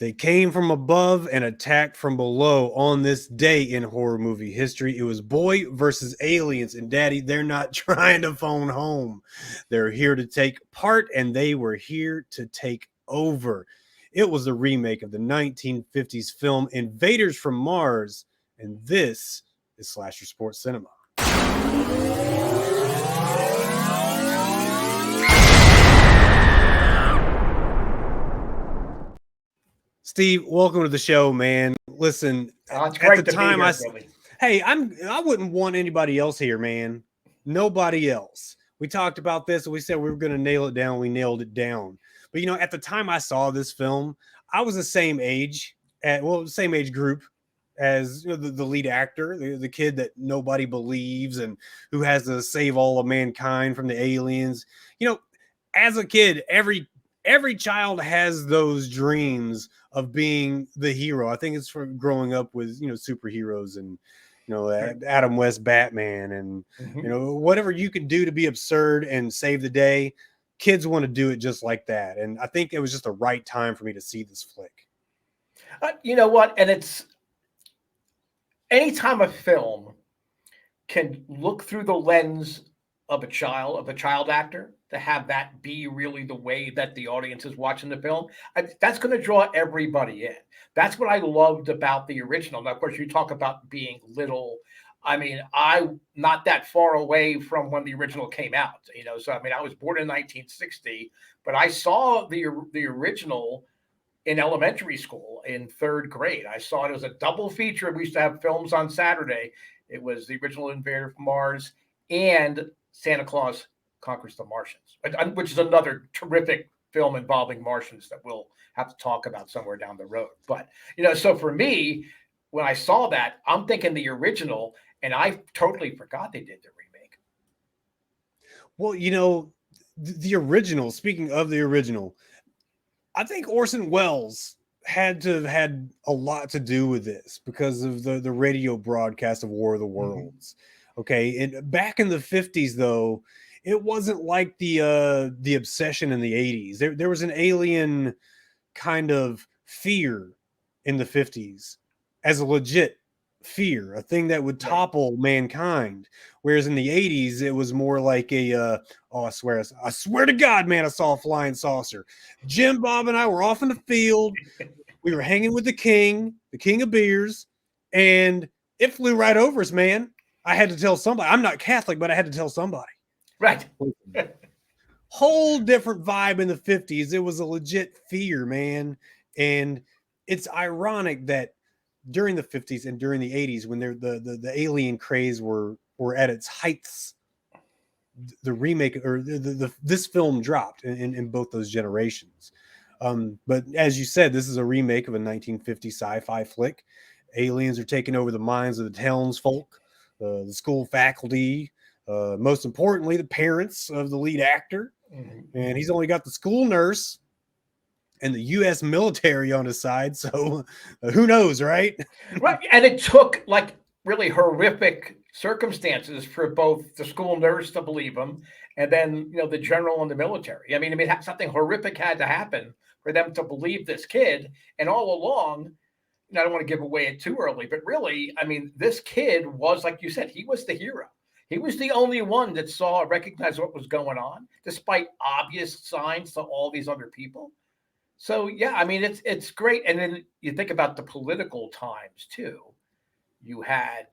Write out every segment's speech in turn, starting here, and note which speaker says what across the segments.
Speaker 1: They came from above and attacked from below on this day in horror movie history. It was boy versus aliens, and daddy, they're not trying to phone home. They're here to take part, and they were here to take over. It was a remake of the 1950s film Invaders from Mars, and this is Slasher Sports Cinema. Steve, welcome to the show, man. Listen,
Speaker 2: it's great at the time
Speaker 1: I wouldn't want anybody else here, man. Nobody else. We talked about this and we said we were going to nail it down. We nailed it down. But at the time I saw this film, I was the same age same age group as the lead actor, the kid that nobody believes and who has to save all of mankind from the aliens. As a kid, every child has those dreams of being the hero. I think it's from growing up with superheroes and Adam West Batman and whatever you can do to be absurd and save the day. Kids want to do it just like that, and I think it was just the right time for me to see this flick.
Speaker 2: You know what? And it's anytime a film can look through the lens of a child actor, to have that be really the way that the audience is watching the film, that's going to draw everybody in. That's what I loved about the original. Now, of course, you talk about being little. I mean, I'm not that far away from when the original came out. So I mean, I was born in 1960, but I saw the original in elementary school in third grade. I saw it as a double feature. We used to have films on Saturday. It was the original Invader from Mars and Santa Claus Conquers the Martians, which is another terrific film involving Martians that we'll have to talk about somewhere down the road. But, so for me, when I saw that, I'm thinking the original, and I totally forgot they did the remake.
Speaker 1: Well, the original, speaking of the original, I think Orson Welles had to have had a lot to do with this because of the radio broadcast of War of the Worlds. Mm-hmm. Okay. And back in the 50s, though, it wasn't like the obsession in the 80s. There was an alien kind of fear in the 50s as a legit fear, a thing that would topple mankind. Whereas in the 80s, it was more like I swear to God, man, I saw a flying saucer. Jim, Bob, and I were off in the field. We were hanging with the king of beers, and it flew right over us, man. I had to tell somebody. I'm not Catholic, but I had to tell somebody.
Speaker 2: Right.
Speaker 1: Whole different vibe in the 50s. It was a legit fear, man. And it's ironic that during the 50s and during the 80s, when the alien craze were at its heights, the remake or this film dropped in both those generations. But as you said, this is a remake of a 1950 sci-fi flick. Aliens are taking over the minds of the townsfolk, the school faculty, most importantly, the parents of the lead actor. Mm-hmm. And he's only got the school nurse and the U.S. military on his side. So who knows, right?
Speaker 2: Right. And it took like really horrific circumstances for both the school nurse to believe him and then, the general and the military. I mean, something horrific had to happen for them to believe this kid. And all along, I don't want to give away it too early, but really, I mean, this kid was, like you said, he was the hero. He was the only one that recognized what was going on, despite obvious signs to all these other people. So, yeah, I mean, it's great. And then you think about the political times, too. You had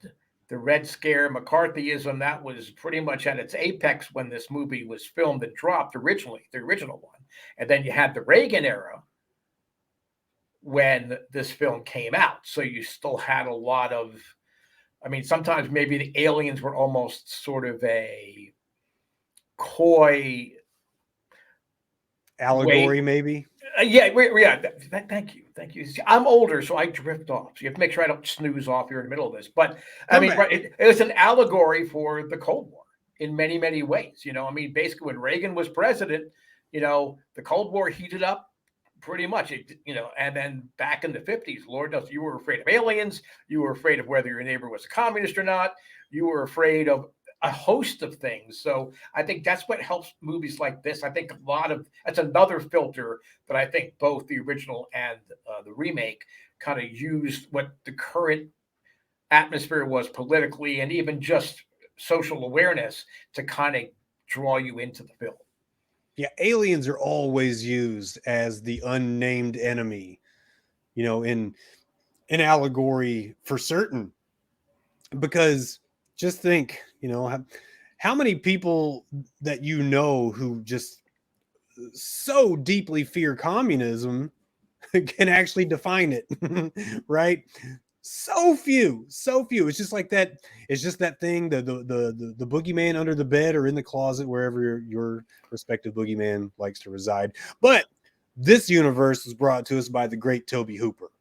Speaker 2: the Red Scare, McCarthyism, that was pretty much at its apex when this movie was filmed and dropped originally, the original one. And then you had the Reagan era when this film came out. So you still had a lot of, I mean, sometimes maybe the aliens were almost sort of a coy
Speaker 1: allegory, maybe.
Speaker 2: Yeah. Thank you. See, I'm older, so I drift off. So you have to make sure I don't snooze off here in the middle of this. But I mean, it was an allegory for the Cold War in many, many ways. I mean, basically when Reagan was president, the Cold War heated up pretty much, and then back in the 50s, Lord knows, you were afraid of aliens. You were afraid of whether your neighbor was a communist or not. You were afraid of a host of things. So I think that's what helps movies like this. I think that's another filter that I think both the original and the remake kind of used what the current atmosphere was politically and even just social awareness to kind of draw you into the film.
Speaker 1: Yeah, aliens are always used as the unnamed enemy, in allegory for certain. Because just think, how many people that who just so deeply fear communism can actually define it, right? So few, so few. It's just like that. It's just that thing, the boogeyman under the bed or in the closet, wherever your respective boogeyman likes to reside. But this universe was brought to us by the great Tobe Hooper.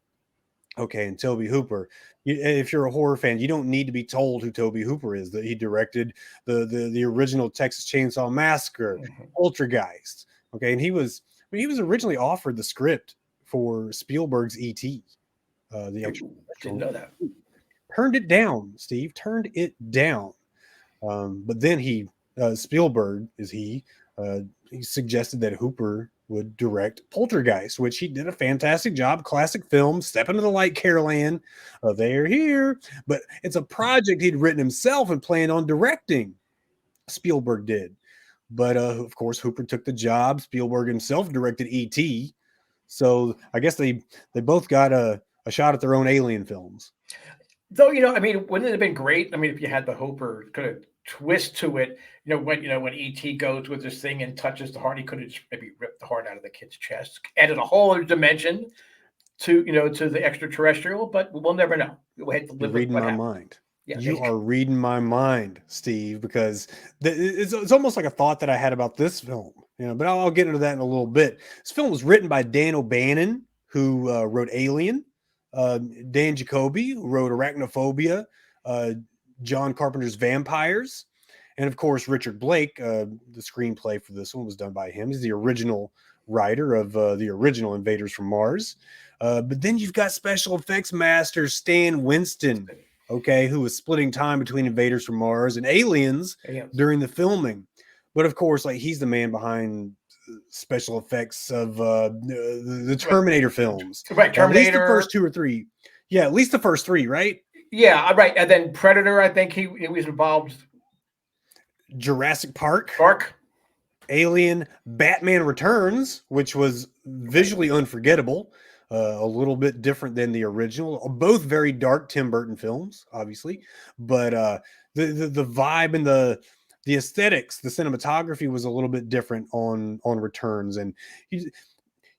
Speaker 1: Okay, and Tobe Hooper, if you're a horror fan, you don't need to be told who Tobe Hooper is. That he directed the original Texas Chainsaw Massacre, Poltergeist. Okay, and he was originally offered the script for Spielberg's E.T. The actual
Speaker 2: didn't know that.
Speaker 1: Turned it down. Steve turned it down. But then Spielberg he suggested that Hooper would direct Poltergeist, which he did a fantastic job. Classic film, Step Into the Light, Carol Ann, they're here. But it's a project he'd written himself and planned on directing. Spielberg did. But of course, Hooper took the job. Spielberg himself directed E.T. So I guess they both got a shot at their own alien films.
Speaker 2: Though, wouldn't it have been great? I mean, if you had the Hooper kind of twist to it, when E.T. goes with this thing and touches the heart, he could have maybe ripped the heart out of the kid's chest, added a whole other dimension to the extraterrestrial, but we'll never know. We'll have to live with what happened.
Speaker 1: Mind. Yeah, you are reading my mind, Steve, because it's almost like a thought that I had about this film, but I'll get into that in a little bit. This film was written by Dan O'Bannon, who wrote Alien, Dan Jacoby, who wrote Arachnophobia, John Carpenter's Vampires, and of course, Richard Blake. The screenplay for this one was done by him. He's the original writer of the original Invaders from Mars. But then you've got special effects master Stan Winston, okay, who was splitting time between Invaders from Mars and Aliens during the filming. But of course, he's the man behind special effects of the Terminator films.
Speaker 2: Right, Terminator.
Speaker 1: At least the first 2 or 3. Yeah, at least the first 3, right?
Speaker 2: Yeah, right. And then Predator, I think he was involved.
Speaker 1: Jurassic Park.
Speaker 2: Alien,
Speaker 1: Batman Returns, which was visually unforgettable. A little bit different than the original. Both very dark Tim Burton films, obviously. But the vibe and the aesthetics, the cinematography was a little bit different on Returns. And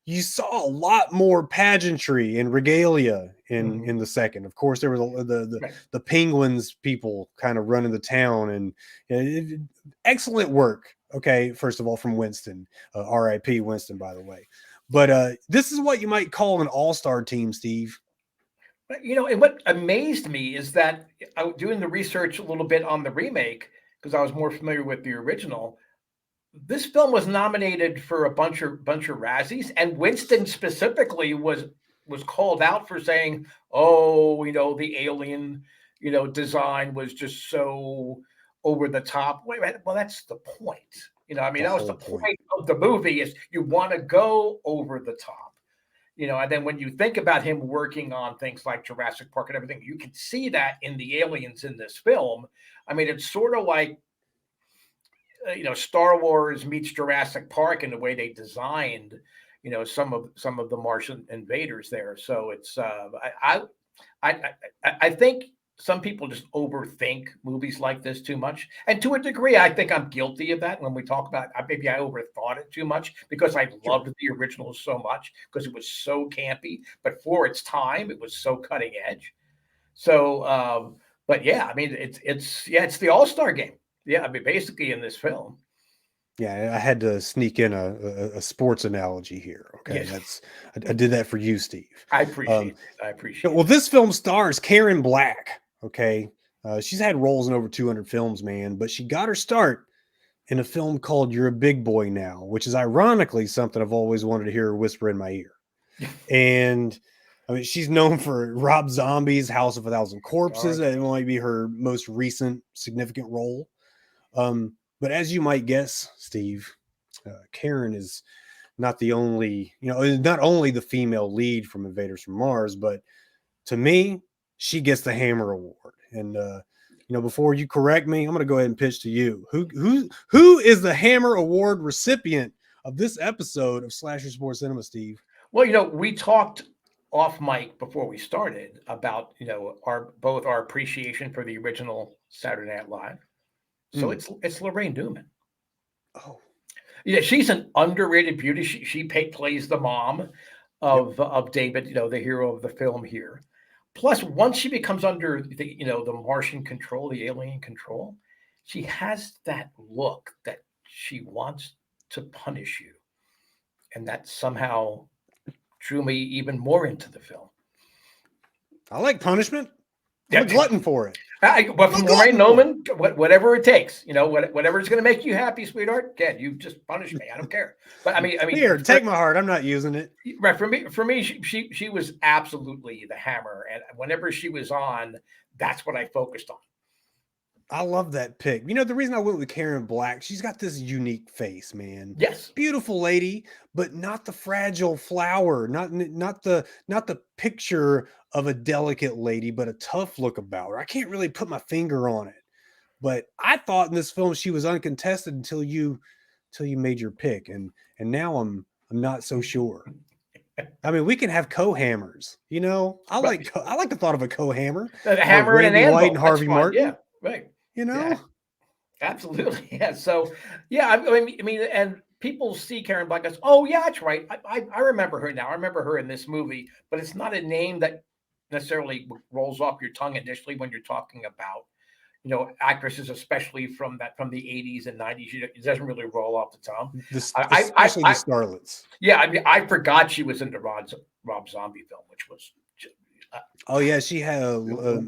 Speaker 1: you saw a lot more pageantry and regalia in the second. Of course, there was the Penguins people kind of running the town, and excellent work. Okay, first of all, from Winston, R.I.P. Winston, by the way. But this is what you might call an all-star team, Steve.
Speaker 2: And what amazed me is that I was doing the research a little bit on the remake because I was more familiar with the original. This film was nominated for a bunch of Razzies, and Winston specifically was called out for saying, "Oh, the alien, design was just so over the top." Wait, well, that's the point. That was the point of the movie, is you want to go over the top. And then when you think about him working on things like Jurassic Park and everything, you can see that in the aliens in this film. It's sort of like, Star Wars meets Jurassic Park in the way they designed, some of the Martian invaders there. So it's I think some people just overthink movies like this too much, and to a degree, I think I'm guilty of that. When we talk about, maybe I overthought it too much because I loved the original so much because it was so campy, but for its time, it was so cutting edge. So, but yeah, it's the all-star game. Yeah, basically in this film.
Speaker 1: Yeah, I had to sneak in a sports analogy here. Okay,
Speaker 2: yes.
Speaker 1: I did that for you, Steve.
Speaker 2: I appreciate it.
Speaker 1: Well, this film stars Karen Black. Okay, she's had roles in over 200 films, man, but she got her start in a film called "You're a Big Boy Now," which is ironically something I've always wanted to hear her whisper in my ear. And she's known for Rob Zombie's House of a Thousand Corpses. That might be her most recent significant role. But as you might guess, Steve, Karen is not the only, not only the female lead from Invaders from Mars, but to me, she gets the Hammer Award. And before you correct me, I'm going to go ahead and pitch to you. Who is the Hammer Award recipient of this episode of Slasher Sports Cinema, Steve?
Speaker 2: Well, we talked off mic before we started about both our appreciation for the original Saturday Night Live. So it's Lorraine Newman.
Speaker 1: Oh,
Speaker 2: yeah, she's an underrated beauty. She plays the mom of David, the hero of the film here. Plus, once she becomes under the Martian control, the alien control, she has that look that she wants to punish you, and that somehow drew me even more into the film.
Speaker 1: I like punishment. I'm a glutton for it.
Speaker 2: But from Lorraine Newman, whatever it takes, whatever's going to make you happy, sweetheart. Again, you just punish me. I don't care. But I mean,
Speaker 1: here, take my heart. I'm not using it.
Speaker 2: Right. For me, she was absolutely the Hammer, and whenever she was on, that's what I focused on.
Speaker 1: I love that pick. The reason I went with Karen Black, she's got this unique face, man.
Speaker 2: Yes.
Speaker 1: Beautiful lady, but not the fragile flower, not the picture of a delicate lady, but a tough look about her. I can't really put my finger on it. But I thought in this film she was uncontested until you made your pick, and now I'm not so sure. I mean, we can have co-hammers, I like the thought of a co-hammer.
Speaker 2: The Hammer and an anvil.
Speaker 1: White and Harvey Martin.
Speaker 2: Yeah, right.
Speaker 1: Yeah,
Speaker 2: absolutely. Yeah. So, yeah, I mean, and people see Karen Black as, oh, yeah, that's right. I remember her now. I remember her in this movie, but it's not a name that necessarily rolls off your tongue initially when you're talking about, actresses, especially from the 80s and 90s. It doesn't really roll off the tongue.
Speaker 1: Especially the starlets.
Speaker 2: Yeah, I mean, I forgot she was in the Rob Zombie film, which was.
Speaker 1: Oh yeah, she had a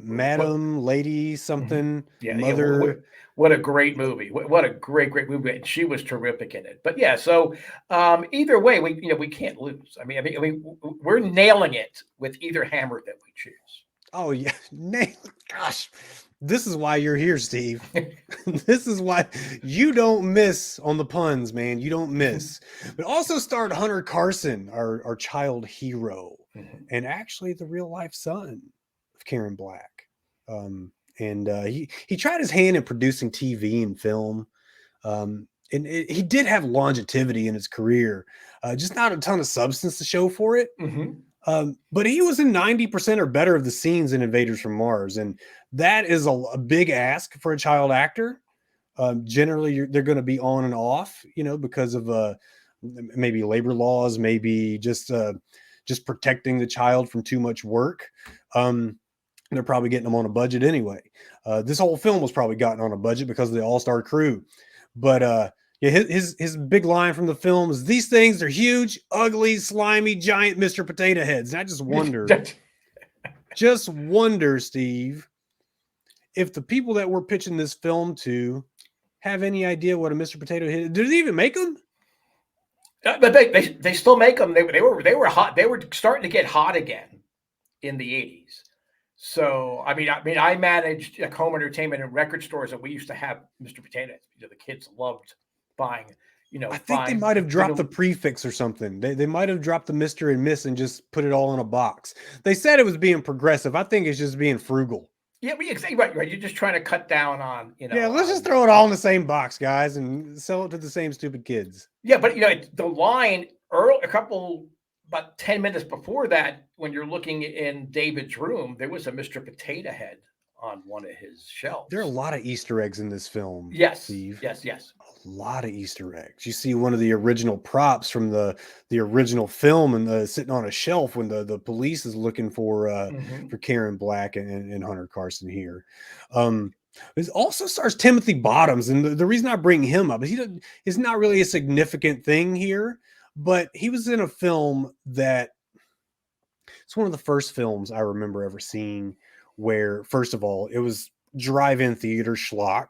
Speaker 1: Madam Lady something.
Speaker 2: Yeah,
Speaker 1: Mother.
Speaker 2: Yeah, what a great movie! What a great movie! And she was terrific in it. But yeah, so either way, we can't lose. I mean, we're nailing it with either hammer that we choose.
Speaker 1: Oh yeah, gosh, this is why you're here, Steve. This is why you don't miss on the puns, man. You don't miss. But also starred Hunter Carson, our child hero. And actually the real life son of Karen Black. He tried his hand in producing TV and film. He did have longevity in his career, just not a ton of substance to show for it. But he was in 90% or better of the scenes in Invaders from Mars. And that is a big ask for a child actor. Generally, they're going to be on and off, because of maybe labor laws, maybe just protecting the child from too much work. They're probably getting them on a budget anyway. This whole film was probably gotten on a budget because of the all-star crew. But his big line from the film is, "These things are huge, ugly, slimy, giant Mr. Potato Heads." And I just wonder, Steve, if the people that we're pitching this film to have any idea what a Mr. Potato Head is. Did they even make them?
Speaker 2: But they still make them. They were hot. They were starting to get hot again in the 80s. So I mean, I managed home entertainment and record stores, and we used to have Mr. Potato Heads. The kids loved buying. I think
Speaker 1: they might have dropped the prefix or something. They might have dropped the Mr. and Miss and just put it all in a box. They said it was being progressive. I think it's just being frugal.
Speaker 2: Yeah, exactly right. You're just trying to cut down on,
Speaker 1: Yeah, let's just throw it all in the same box, guys, and sell it to the same stupid kids.
Speaker 2: Yeah, but the line about 10 minutes before that, when you're looking in David's room, there was a Mr. Potato Head on one of his shelves.
Speaker 1: There are a lot of Easter eggs in this film.
Speaker 2: Yes,
Speaker 1: Steve.
Speaker 2: Yes.
Speaker 1: A lot of Easter eggs. You see one of the original props from the original film and sitting on a shelf when the police is looking for Karen Black and Hunter Carson here. It also stars Timothy Bottoms, and the reason I bring him up is is not really a significant thing here, but he was in a film that it's one of the first films I remember ever seeing where, first of all, it was drive-in theater schlock,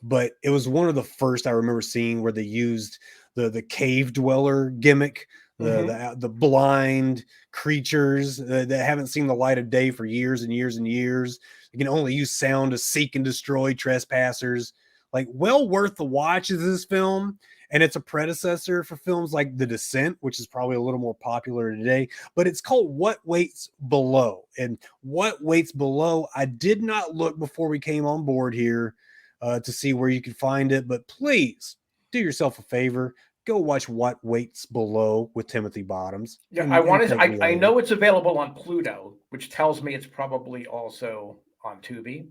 Speaker 1: but it was one of the first I remember seeing where they used the cave dweller gimmick, the blind creatures that haven't seen the light of day for years and years and years. They can only use sound to seek and destroy trespassers. Like, well worth the watch is this film. And it's a predecessor for films like The Descent, which is probably a little more popular today, but it's called What Waits Below. And What Waits Below, I did not look before we came on board here to see where you could find it, but please do yourself a favor. Go watch What Waits Below with Timothy Bottoms.
Speaker 2: Yeah,
Speaker 1: And Craig
Speaker 2: I
Speaker 1: Leone.
Speaker 2: know it's available on Pluto, which tells me it's probably also on Tubi.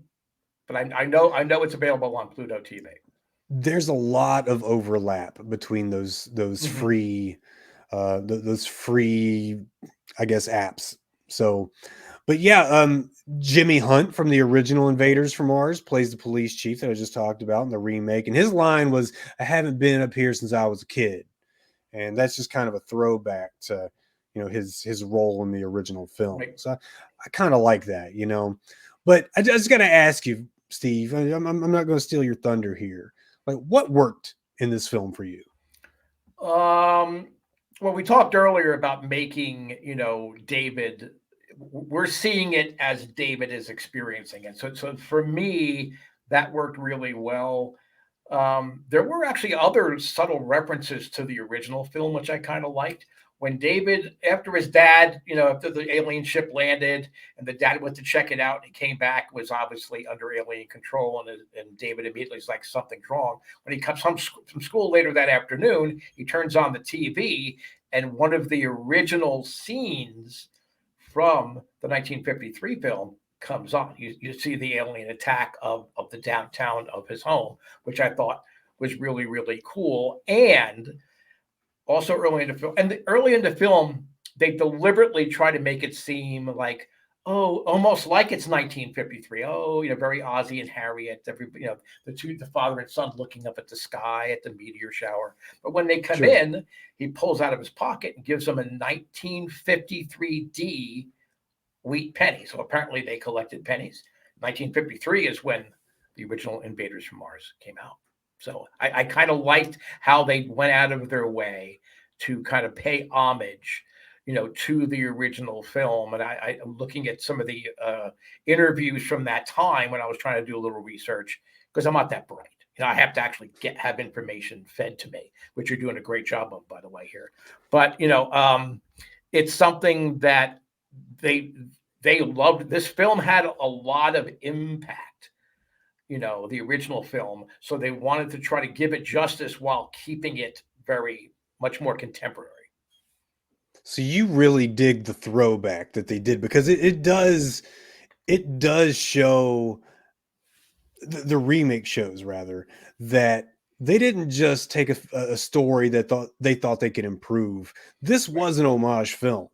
Speaker 2: But I know it's available on Pluto TV.
Speaker 1: There's a lot of overlap between those
Speaker 2: Mhm.
Speaker 1: free those free, I guess, apps. So, but yeah, Jimmy Hunt from the original Invaders from Mars plays the police chief that I just talked about in the remake, and his line was, "I haven't been up here since I was a kid," and that's just kind of a throwback to, his role in the original film.
Speaker 2: Right.
Speaker 1: So I kind of like that, you know. But I just got to ask you, Steve. I'm not going to steal your thunder here. Like, what worked in this film for you?
Speaker 2: Well, we talked earlier about making, David. We're seeing it as David is experiencing it. So for me, that worked really well. There were actually other subtle references to the original film, which I kind of liked. When David, after his dad, after the alien ship landed and the dad went to check it out and he came back, was obviously under alien control. And David immediately is like, something's wrong. When he comes home from school later that afternoon, he turns on the TV, and one of the original scenes from the 1953 film comes on. You see the alien attack of the downtown of his home, which I thought was really, really cool. And also early in the film, they deliberately try to make it seem like, oh, almost like it's 1953. Oh, very Ozzie and Harriet. The father and son looking up at the sky at the meteor shower. But when they come
Speaker 1: Sure.
Speaker 2: in, he pulls out of his pocket and gives them a 1953D wheat penny. So apparently they collected pennies. 1953 is when the original Invaders from Mars came out. So I kind of liked how they went out of their way to kind of pay homage, to the original film. And I'm looking at some of the interviews from that time when I was trying to do a little research, because I'm not that bright. I have to actually have information fed to me, which you're doing a great job of, by the way, here. But it's something that they loved. This film had a lot of impact, the original film. So they wanted to try to give it justice while keeping it very much more contemporary.
Speaker 1: So you really dig the throwback that they did, because it does show, the remake shows rather, that they didn't just take a story that they thought they could improve. This
Speaker 2: Right.
Speaker 1: was an homage film.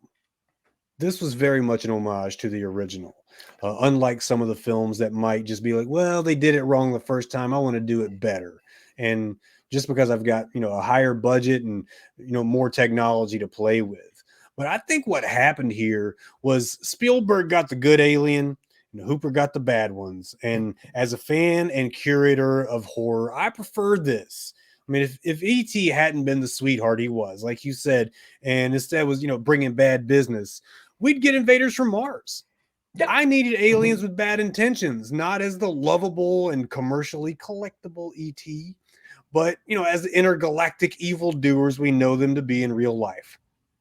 Speaker 1: This was very much an homage to the original. Unlike some of the films that might just be like, well, they did it wrong the first time, I want to do it better. And just because I've got, a higher budget and, more technology to play with. But I think what happened here was Spielberg got the good alien and Hooper got the bad ones. And as a fan and curator of horror, I preferred this. I mean, if E.T. hadn't been the sweetheart he was, like you said, and instead was, bringing bad business, we'd get Invaders from Mars.
Speaker 2: Yeah.
Speaker 1: I needed aliens with bad intentions, not as the lovable and commercially collectible ET, but, as the intergalactic evildoers we know them to be in real life,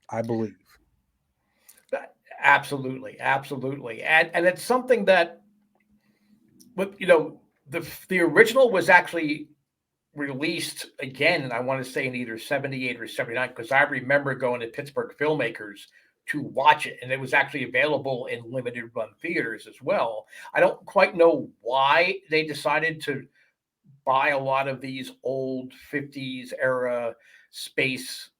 Speaker 1: I believe.
Speaker 2: Absolutely, absolutely. And it's something that, but the original was actually released again, and I want to say in either 78 or 79, because I remember going to Pittsburgh Filmmakers to watch it, and it was actually available in limited run theaters as well. I don't quite know why they decided to buy a lot of these old 50s era space,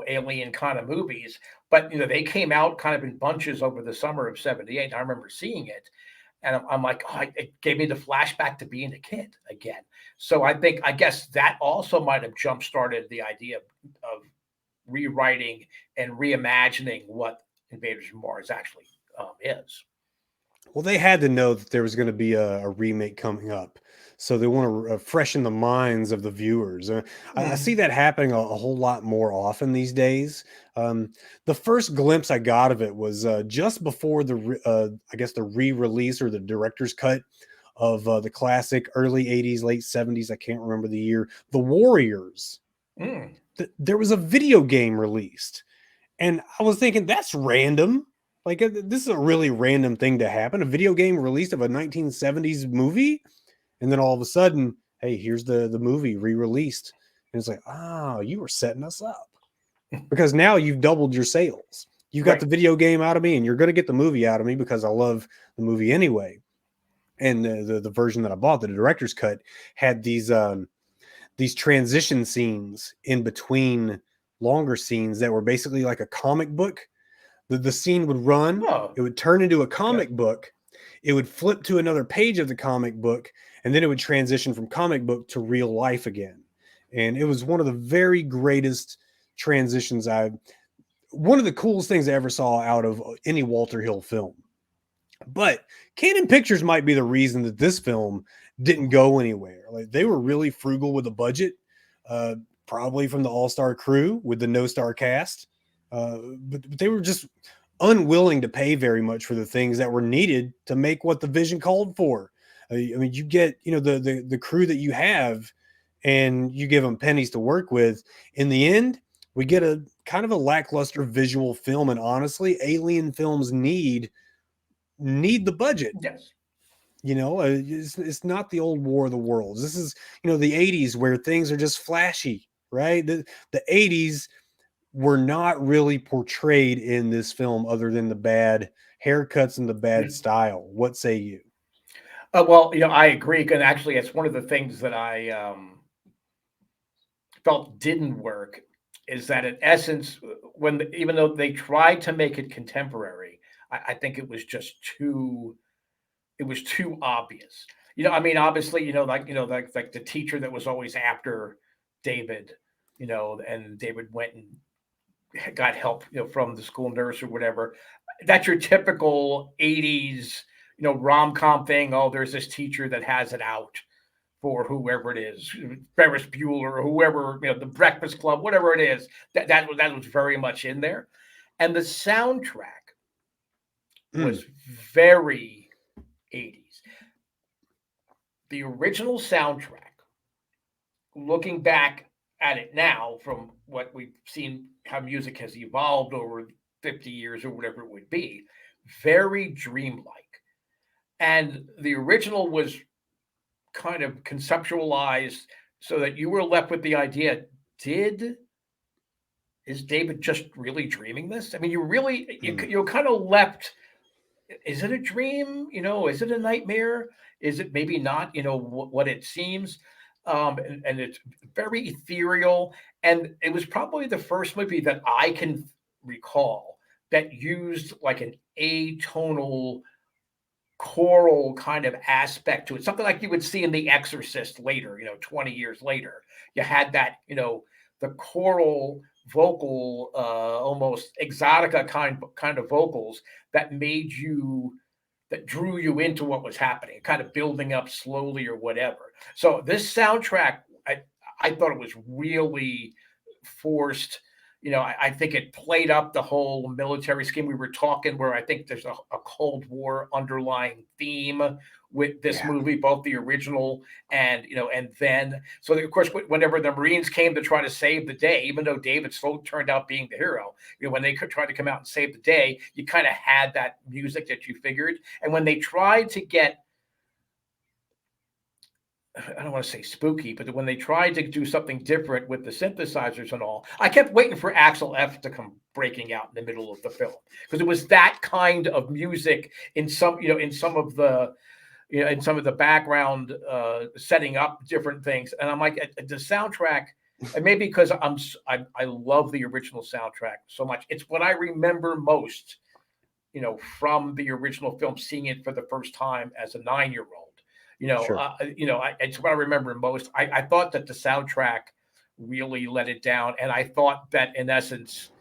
Speaker 2: alien kind of movies, but they came out kind of in bunches over the summer of 78. I remember seeing it, and I'm like, oh, it gave me the flashback to being a kid again. So I guess that also might have jump started the idea of rewriting and reimagining what Invaders from Mars actually is.
Speaker 1: Well, they had to know that there was going to be a remake coming up. So they want to freshen the minds of the viewers. I see that happening a whole lot more often these days. The first glimpse I got of it was just before I guess the re-release or the director's cut of the classic early 80s, late 70s, I can't remember the year, The Warriors. There was a video game released. And I was thinking, that's random. Like, this is a really random thing to happen. A video game released of a 1970s movie. And then all of a sudden, hey, here's the movie re-released. And it's like, oh, you were setting us up. Because now you've doubled your sales. You got the video game out of me, and you're going to get the movie out of me because I love the movie anyway. And the version that I bought, the director's cut, had these transition scenes in between longer scenes that were basically like a comic book. The scene would run, it would turn into a comic book, it would flip to another page of the comic book, and then it would transition from comic book to real life again. And it was one of the very greatest transitions one of the coolest things I ever saw out of any Walter Hill film. But Canon Pictures might be the reason that this film didn't go anywhere. Like, they were really frugal with the budget, probably from the all-star crew with the no-star cast. But they were just unwilling to pay very much for the things that were needed to make what the vision called for. I mean, you get, the crew that you have, and you give them pennies to work with. In the end, we get a kind of a lackluster visual film. And honestly, alien films need the budget.
Speaker 2: Yes.
Speaker 1: It's not the old War of the Worlds. This is, the 80s where things are just flashy, right? The 80s were not really portrayed in this film other than the bad haircuts and the bad style. What say you?
Speaker 2: Well, I agree. And actually, it's one of the things that I felt didn't work is that in essence, even though they tried to make it contemporary, I think it was just too obvious. I mean, obviously, like the teacher that was always after David, and David went and got help, from the school nurse or whatever. That's your typical 80s, rom-com thing. Oh, there's this teacher that has it out for whoever it is, Ferris Bueller or whoever, the Breakfast Club, whatever it is. That was very much in there. And the soundtrack was very 80s. The original soundtrack, looking back at it now from what we've seen, how music has evolved over 50 years or whatever it would be, very dreamlike. And the original was kind of conceptualized so that you were left with the idea, is David just really dreaming this? I mean, you're kind of left, is it a dream? Is it a nightmare? Is it maybe not, what it seems? And it's very ethereal. And it was probably the first movie that I can recall that used like an atonal choral kind of aspect to it. Something like you would see in The Exorcist later, 20 years later. You had that, the choral vocal, almost exotica kind of vocals that drew you into what was happening, kind of building up slowly or whatever. So this soundtrack, I thought it was really forced. I think it played up the whole military scheme we were talking, where I think there's a Cold War underlying theme with this movie, both the original and then. So of course, whenever the Marines came to try to save the day, even though David Sloat turned out being the hero, when they tried to come out and save the day, you kind of had that music that you figured. And when they tried to get, I don't want to say spooky, but when they tried to do something different with the synthesizers and all, I kept waiting for Axel F to come breaking out in the middle of the film, because it was that kind of music in some of the background, setting up different things. And I'm like, the soundtrack, and maybe because I love the original soundtrack so much, it's what I remember most, from the original film, seeing it for the first time as a 9-year-old.
Speaker 1: Sure.
Speaker 2: It's what I remember most. I thought that the soundtrack really let it down. And I thought that in essence,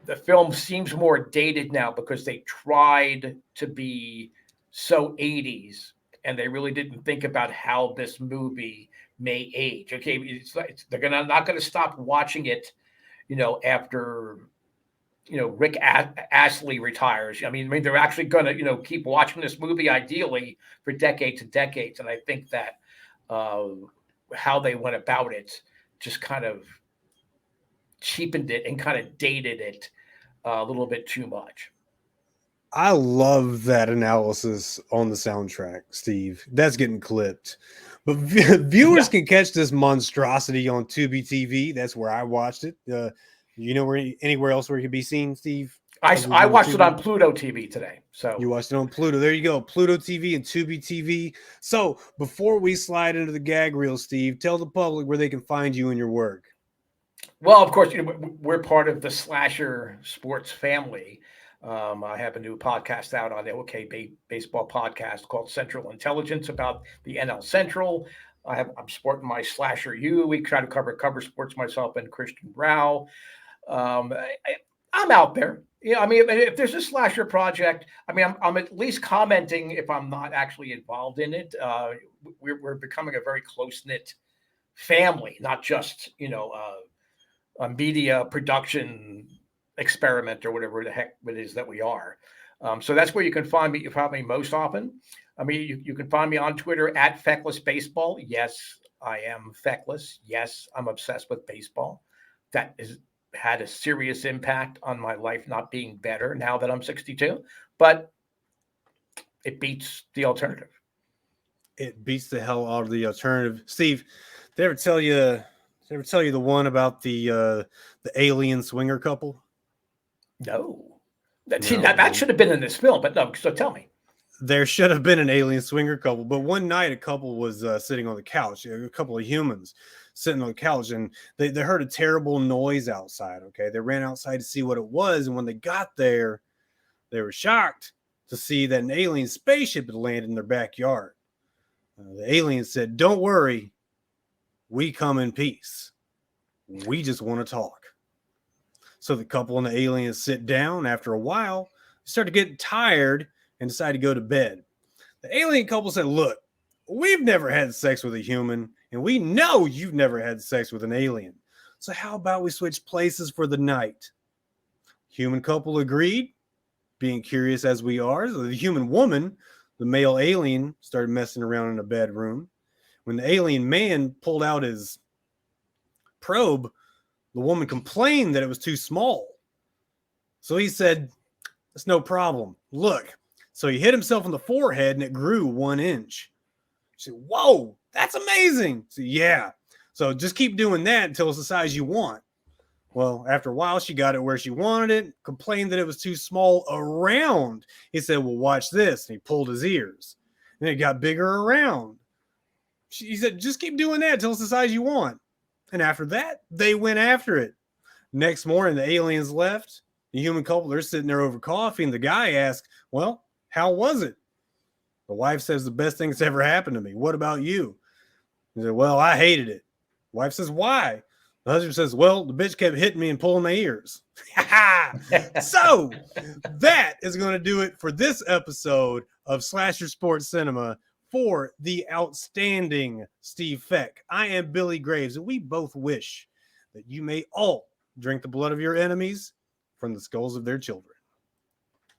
Speaker 2: the film seems more dated now because they tried to be so 80s and they really didn't think about how this movie may age. Okay. They're not going to stop watching it, after Rick Astley retires. I mean, they're actually going to, keep watching this movie ideally for decades and decades. And I think that how they went about it just kind of cheapened it and kind of dated it a little bit too much.
Speaker 1: I love that analysis on the soundtrack, Steve. That's getting clipped. But viewers can catch this monstrosity on Tubi TV. That's where I watched it. Anywhere else where it can be seen, Steve?
Speaker 2: I watched it on Pluto TV today. So
Speaker 1: you watched it on Pluto. There you go. Pluto TV and Tubi TV. So before we slide into the gag reel, Steve, tell the public where they can find you and your work.
Speaker 2: Well, of course, we're part of the Slasher Sports family. I have a new podcast out on the OK Baseball podcast called Central Intelligence about the NL Central. I'm sporting my Slasher U. We try to cover sports, myself and Christian Rao. I'm out there. I mean, if there's a Slasher project, I mean, I'm at least commenting if I'm not actually involved in it. We're becoming a very close-knit family, not just, a media production experiment or whatever the heck it is that we are. So that's where you can find me. You find me most often. I mean, you can find me on Twitter at Feckless Baseball. Yes, I am feckless. Yes, I'm obsessed with baseball. That has had a serious impact on my life not being better now that I'm 62, but it beats the alternative.
Speaker 1: It beats the hell out of the alternative. Steve, did I ever tell you the one about the alien swinger couple?
Speaker 2: No. That should have been in this film, but no. So tell me.
Speaker 1: There should have been an alien swinger couple, but one night a couple was sitting on the couch, a couple of humans sitting on the couch, and they heard a terrible noise outside. Okay, they ran outside to see what it was, and when they got there, they were shocked to see that an alien spaceship had landed in their backyard. The alien said, "Don't worry, we come in peace. We just want to talk." So the couple and the aliens sit down. After a while, they start to get tired and decide to go to bed. The alien couple said, "Look, we've never had sex with a human, and we know you've never had sex with an alien. So how about we switch places for the night?" Human couple agreed, being curious as we are. So the human woman, the male alien, started messing around in a bedroom. When the alien man pulled out his probe, the woman complained that it was too small. So he said, "That's no problem. Look." So he hit himself on the forehead and it grew 1 inch. She said, "Whoa, that's amazing." So yeah. So just keep doing that until it's the size you want. Well, after a while, she got it where she wanted it, complained that it was too small around. He said, "Well, watch this." And he pulled his ears. Then it got bigger around. He said, "Just keep doing that until it's the size you want." And after that, they went after it. Next morning, the aliens left. The human couple, they're sitting there over coffee, and the guy asked, "Well, how was it?" The wife says, "The best thing that's ever happened to me. What about you?" He said, "Well, I hated it." The wife says, "Why?" The husband says, "Well, the bitch kept hitting me and pulling my ears." So that is going to do it for this episode of Slasher Sports Cinema for the outstanding Steve Feck. I am Billy Graves, and we both wish that you may all drink the blood of your enemies from the skulls of their children.